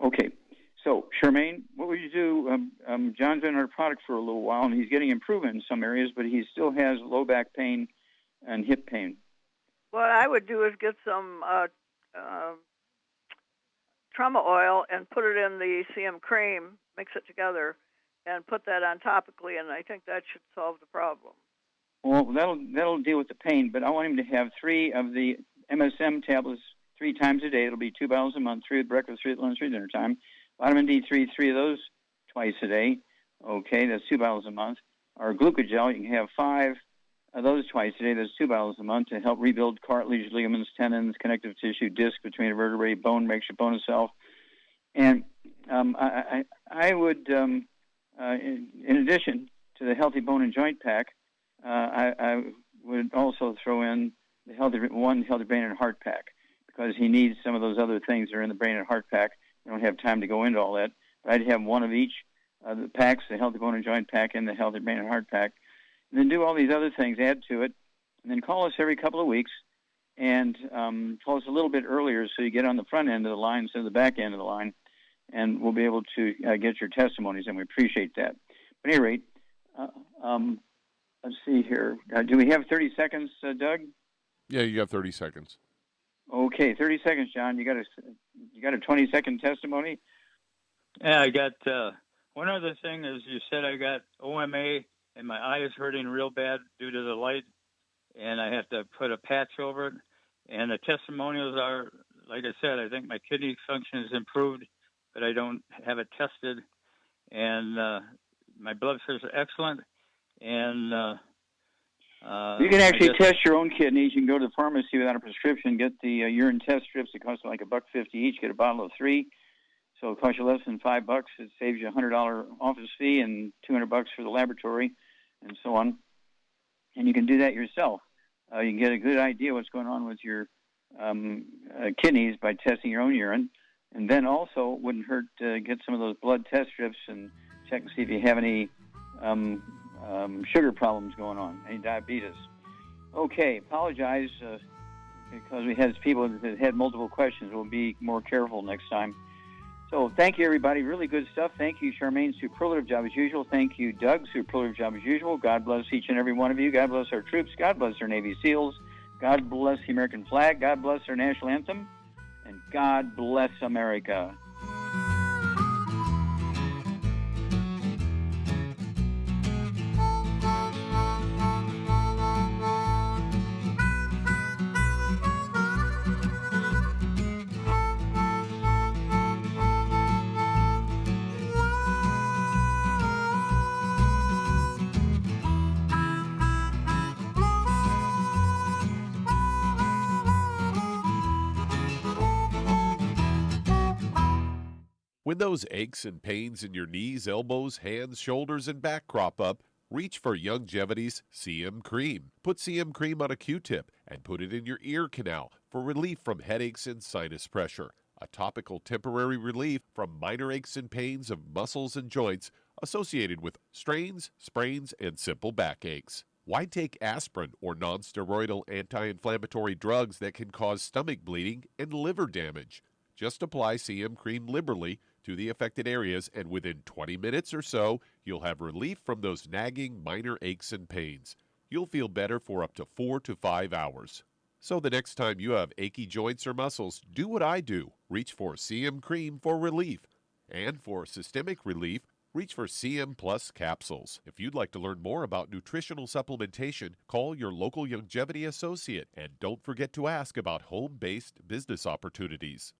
[SPEAKER 3] Okay. So, Charmaine, what would you do? John's been on our product for a little while, and he's getting improvement in some areas, but he still has low back pain and hip pain.
[SPEAKER 9] What I would do is get some trauma oil and put it in the CM cream, mix it together, and put that on topically, and I think that should solve the problem.
[SPEAKER 3] Well, that'll deal with the pain, but I want him to have 3 of the MSM tablets 3 times a day. It'll be 2 bottles a month, 3 at breakfast, 3 at lunch, 3 at dinner time. Vitamin D3, 3 of those twice a day. Okay, that's 2 bottles a month. Or glucogel, you can have 5 of those twice a day. That's 2 bottles a month to help rebuild cartilage, ligaments, tendons, connective tissue, disc between the vertebrae, bone makes your bone itself. And I would, in addition to the Healthy Bone and Joint Pack, I would also throw in the Healthy Brain and Heart Pack, because he needs some of those other things that are in the Brain and Heart Pack. We don't have time to go into all that, but I'd have one of each of the packs, the Healthy Bone and Joint Pack and the Healthy Brain and Heart Pack, and then do all these other things, add to it, and then call us every couple of weeks, and call us a little bit earlier so you get on the front end of the line instead of the back end of the line, and we'll be able to get your testimonies, and we appreciate that. But at any rate, let's see here. Do we have 30 seconds, Doug?
[SPEAKER 4] Yeah, you have 30 seconds.
[SPEAKER 3] Okay, 30 seconds, John. You got a 20-second testimony?
[SPEAKER 15] Yeah, I got one other thing is you said I got OMA and my eye is hurting real bad due to the light, and I have to put a patch over it. And the testimonials are, like I said, I think my kidney function has improved, but I don't have it tested. And my blood sugars are excellent. And
[SPEAKER 3] you can actually test your own kidneys. You can go to the pharmacy without a prescription, get the urine test strips. It costs like $1.50 each. Get a bottle of 3, so it costs you less than $5. It saves you a $100 office fee and $200 for the laboratory, and so on. And you can do that yourself. You can get a good idea what's going on with your kidneys by testing your own urine, and then also it wouldn't hurt to get some of those blood test strips and check and see if you have any sugar problems going on, any diabetes. Okay, apologize because we had people that had multiple questions. We'll be more careful next time. So thank you, everybody. Really good stuff. Thank you, Charmaine. Superlative job as usual. Thank you, Doug. Superlative job as usual. God bless each and every one of you. God bless our troops. God bless our Navy SEALs. God bless the American flag. God bless our national anthem. And God bless America.
[SPEAKER 8] When those aches and pains in your knees, elbows, hands, shoulders, and back crop up, reach for Youngevity's CM Cream. Put CM Cream on a Q-tip and put it in your ear canal for relief from headaches and sinus pressure. A topical temporary relief from minor aches and pains of muscles and joints associated with strains, sprains, and simple backaches. Why take aspirin or non-steroidal anti-inflammatory drugs that can cause stomach bleeding and liver damage? Just apply CM Cream liberally to the affected areas, and within 20 minutes or so, you'll have relief from those nagging minor aches and pains. You'll feel better for up to 4 to 5 hours. So the next time you have achy joints or muscles, do what I do. Reach for CM Cream for relief. And for systemic relief, reach for CM Plus capsules. If you'd like to learn more about nutritional supplementation, call your local Youngevity associate, and don't forget to ask about home-based business opportunities.